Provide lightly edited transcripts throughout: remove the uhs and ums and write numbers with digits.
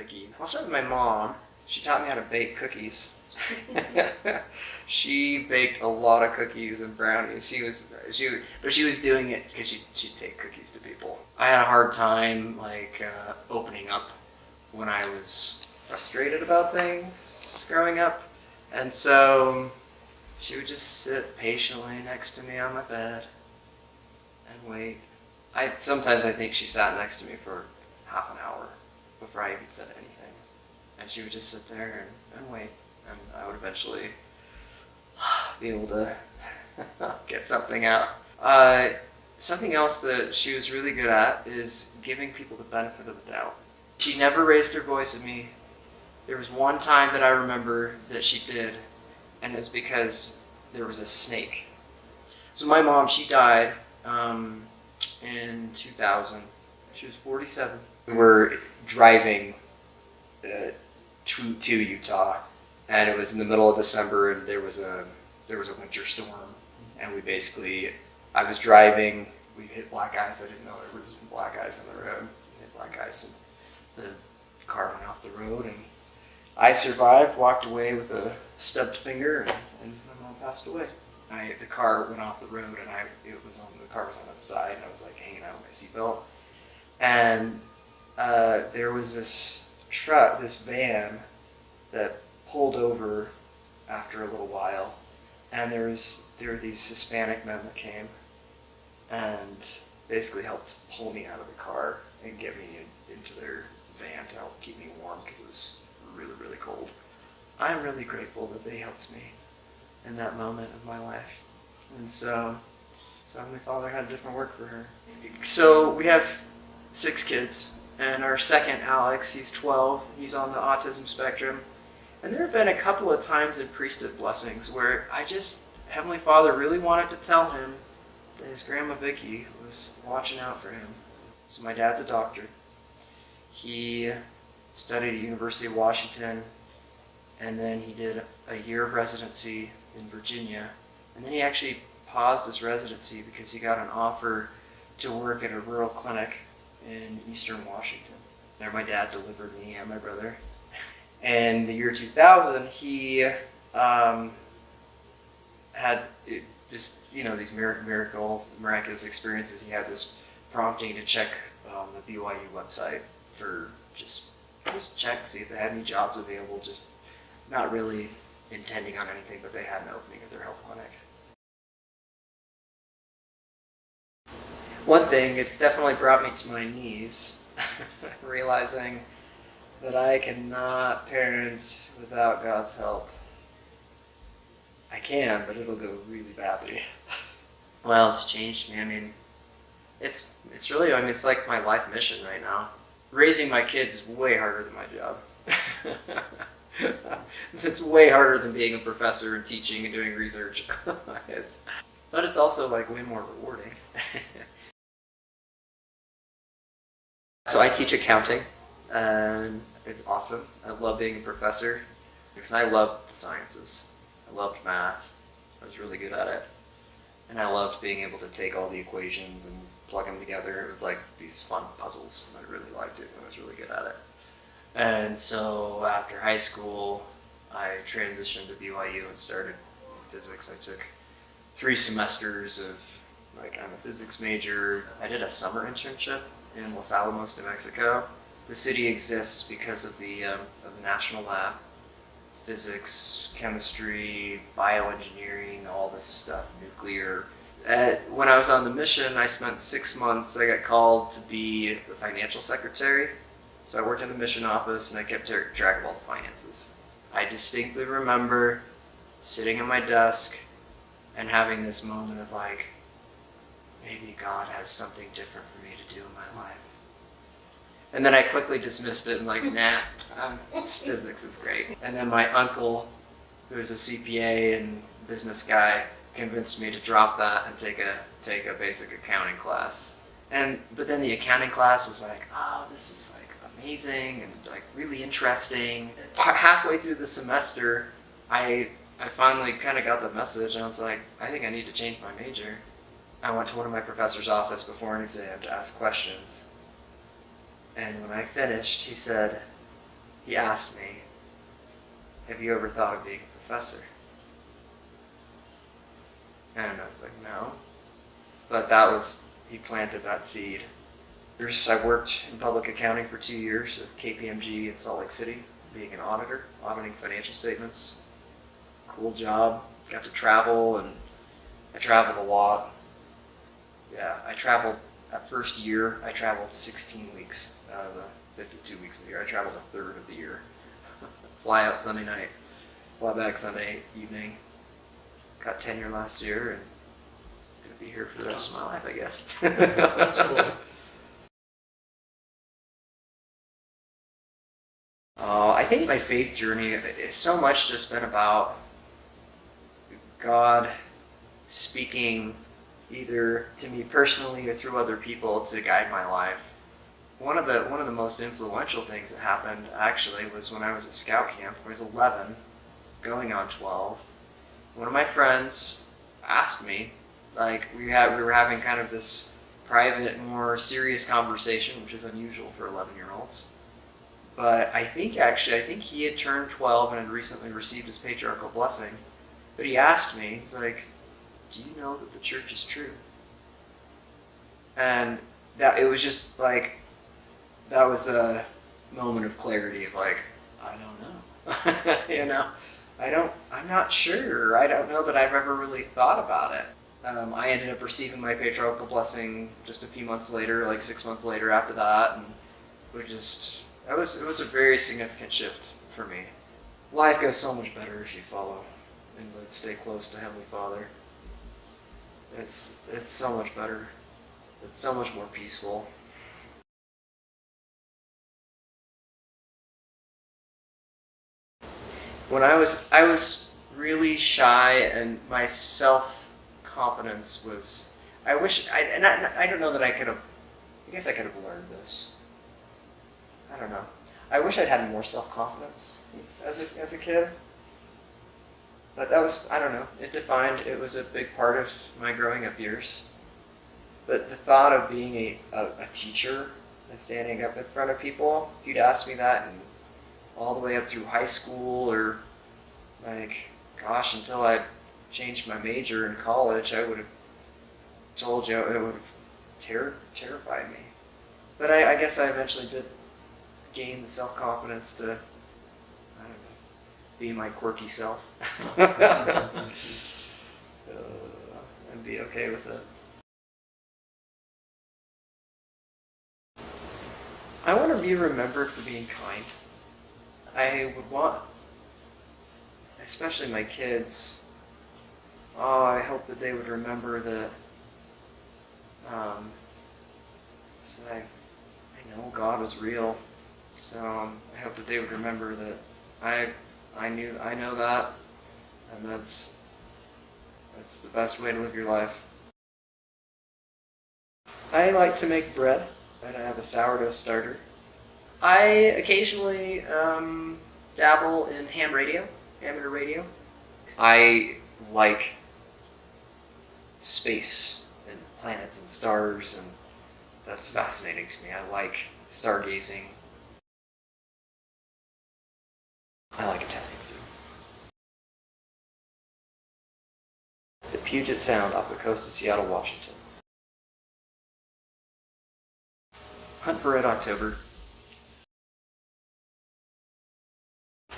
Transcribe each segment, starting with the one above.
cookie. I'll start with my mom. She taught me how to bake cookies. She baked a lot of cookies and brownies. But she was doing it because she'd take cookies to people. I had a hard time opening up when I was frustrated about things growing up, and so she would just sit patiently next to me on my bed and wait. Sometimes I think she sat next to me for half an hour before I even said anything, and she would just sit there and wait, and I would eventually be able to get something out. Something else that she was really good at is giving people the benefit of the doubt. She never raised her voice at me. There was one time that I remember that she did, and it was because there was a snake. So my mom, she died in 2000. She was 47. We were driving to Utah, and it was in the middle of December, and there was a winter storm, and I was driving. We hit black ice. I didn't know there was black ice on the road. We hit black ice, and the car went off the road, and I survived. Walked away with a stubbed finger, and my mom passed away. The car went off the road, and the car was on its side, and I was hanging out with my seatbelt, and there was this van that pulled over after a little while, and there were these Hispanic men that came and basically helped pull me out of the car and get me into their van to help keep me warm because it was really, really cold. I'm really grateful that they helped me in that moment of my life. And so my father had a different work for her. So we have 6 kids, and our second, Alex, he's 12. He's on the autism spectrum. And there have been a couple of times in priesthood blessings where Heavenly Father really wanted to tell him that his grandma Vicky was watching out for him. So my dad's a doctor. He studied at University of Washington, and then he did a year of residency in Virginia. And then he actually paused his residency because he got an offer to work at a rural clinic in eastern Washington. There my dad delivered me and my brother. And the year 2000, he had these miraculous experiences. He had this prompting to check the BYU website for just check, see if they had any jobs available, just not really intending on anything, but they had an opening at their health clinic. One thing, it's definitely brought me to my knees, realizing that I cannot parent without God's help. I can, but it'll go really badly. Well, it's changed me. I mean, it's really, it's like my life mission right now. Raising my kids is way harder than my job. It's way harder than being a professor and teaching and doing research. But it's also way more rewarding. So I teach accounting, and it's awesome. I love being a professor because I love the sciences. I loved math. I was really good at it. And I loved being able to take all the equations and plug them together. It was like these fun puzzles. I really liked it. I was really good at it. And so after high school, I transitioned to BYU and started physics. I took 3 semesters of, I'm a physics major. I did a summer internship in Los Alamos, New Mexico. The city exists because of the national lab. Physics, chemistry, bioengineering, all this stuff, nuclear. When I was on the mission, I spent 6 months. I got called to be the financial secretary. So I worked in the mission office, and I kept track of all the finances. I distinctly remember sitting at my desk and having this moment of maybe God has something different for me to do in my life. And then I quickly dismissed it and nah, physics is great. And then my uncle, who's a CPA and business guy, convinced me to drop that and take a basic accounting class. But then the accounting class was this is amazing and really interesting. Halfway through the semester, I finally kind of got the message, and I was I think I need to change my major. I went to one of my professor's office before an exam to ask questions. And when I finished, he said, he asked me, have you ever thought of being a professor? And I was like, no. But he planted that seed. I worked in public accounting for 2 years with KPMG in Salt Lake City, being an auditor, auditing financial statements. Cool job. Got to travel, and I traveled a lot. Yeah, that first year, I traveled 16 weeks out of the 52 weeks of the year. I traveled a third of the year. Fly out Sunday night, fly back Sunday evening. Got tenure last year, and gonna be here for the rest of my life, I guess. That's cool. I think my faith journey is so much just been about God speaking either to me personally or through other people to guide my life. One of the most influential things that happened actually was when I was at scout camp. I was 11, going on 12. One of my friends asked me, like we were having kind of this private, more serious conversation, which is unusual for 11-year-olds. But I think he had turned 12 and had recently received his patriarchal blessing. But he asked me, he's like, do you know that the church is true? And that it was just like, that was a moment of clarity of like, I don't know. I'm not sure. I don't know that I've ever really thought about it. I ended up receiving my patriarchal blessing just a few months later, like 6 months later after that, and it was a very significant shift for me. Life goes so much better if you follow and stay close to Heavenly Father. It's so much better. It's so much more peaceful. When I was really shy, and my self-confidence was, I don't know that I guess I could have learned this. I don't know. I wish I'd had more self-confidence as a kid. But that was, I don't know, it was a big part of my growing up years. But the thought of being a teacher and standing up in front of people, if you'd asked me that and all the way up through high school, or until I changed my major in college, I would have told you it would have terrified me. But I guess I eventually did gain the self-confidence to, I don't know, be my quirky self. And be okay with it. I want to be remembered for being kind. I would want, especially my kids, I hope that they would remember that so I know God was real. So I hope that they would remember that I know that, and that's the best way to live your life. I like to make bread, and I have a sourdough starter. I occasionally dabble in amateur radio. I like space and planets and stars, and that's fascinating to me. I like stargazing. I like Italian food. The Puget Sound off the coast of Seattle, Washington. Hunt for Red October.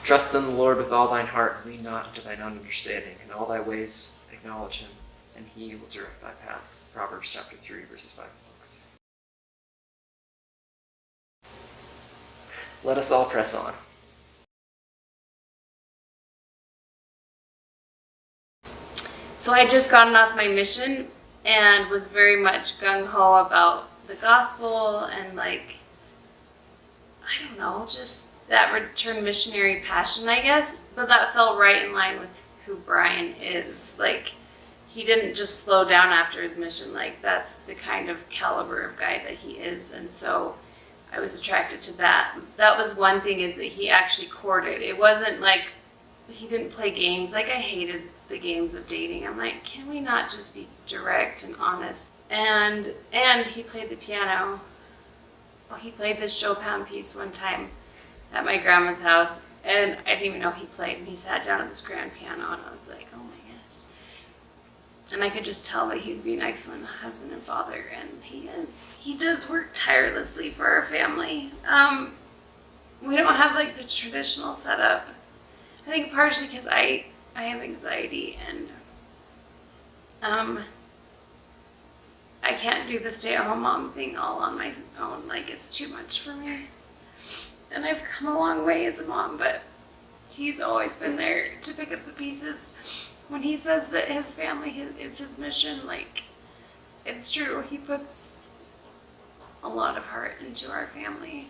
Trust in the Lord with all thine heart, lean not unto thine own understanding. In all thy ways acknowledge him, and he will direct thy paths. Proverbs chapter 3, verses 5 and 6. Let us all press on. So I had just gotten off my mission and was very much gung-ho about the gospel and just that return missionary passion, I guess. But that fell right in line with who Bryan is. He didn't just slow down after his mission. That's the kind of caliber of guy that he is. And so I was attracted to that. That was one thing, is that he actually courted. It wasn't he didn't play games. I hated the games of dating. I'm like, can we not just be direct and honest? And he played the piano. Oh, he played this Chopin piece one time. at my grandma's house, and I didn't even know he played, and he sat down at this grand piano, and I was like, oh my gosh. And I could just tell that he'd be an excellent husband and father, and he is. He does work tirelessly for our family. We don't have like the traditional setup. I think partially because I have anxiety, and I can't do the stay-at-home mom thing all on my own. Like, it's too much for me. And I've come a long way as a mom, but he's always been there to pick up the pieces. When he says that his family is his mission, like, it's true. He puts a lot of heart into our family.